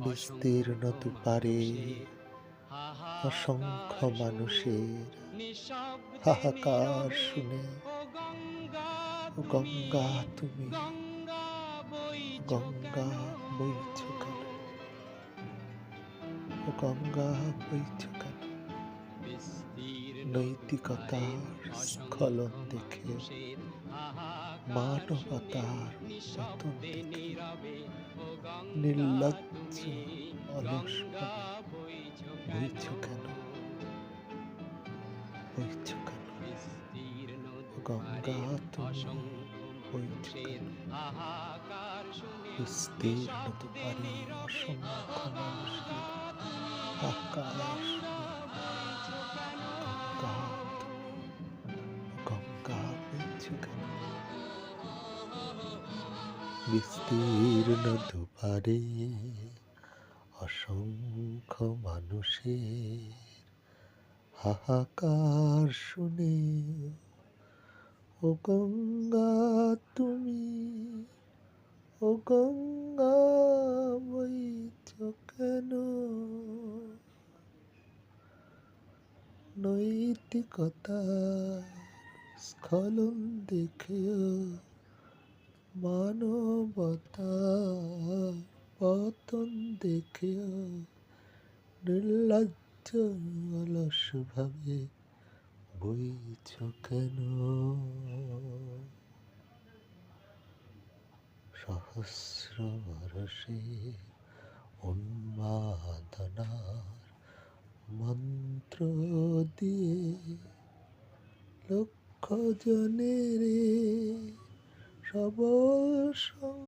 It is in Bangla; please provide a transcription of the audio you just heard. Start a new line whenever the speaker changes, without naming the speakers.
বিস্তীর্ণ দুপারে অসংখ্য মানুষের হাহাকার শুনে, ও গঙ্গা তুমি, গঙ্গা বইছ কেন, ও গঙ্গা বইছ কেন? নৈতিকতার স্খলন দেখে, মানবতার পতন দেখে, নির্লজ্জ অলস বইছ কেন, বইছ কেন? ও গঙ্গা তুমি বইছ কেন? বিস্তীর্ণ দুপারে অসংখ্য মানুষের হাহাকার শুনে, গঙ্গা তুমি, গঙ্গা বইছ কেন? বিস্তীর্ণ দুপারে অসংখ্য মানুষের হাহাকার শুনে, ও গঙ্গা তুমি, ও গঙ্গা বইছ কেন? নৈতিকতার স্খলন দেখেও, মানবতার পতন দেখেও, নির্লজ্জ অলস ভাবে বইছ কেন? সহস্র বরষের উন্মাদনার মন্ত্র দিয়ে লক্ষ জনের সবল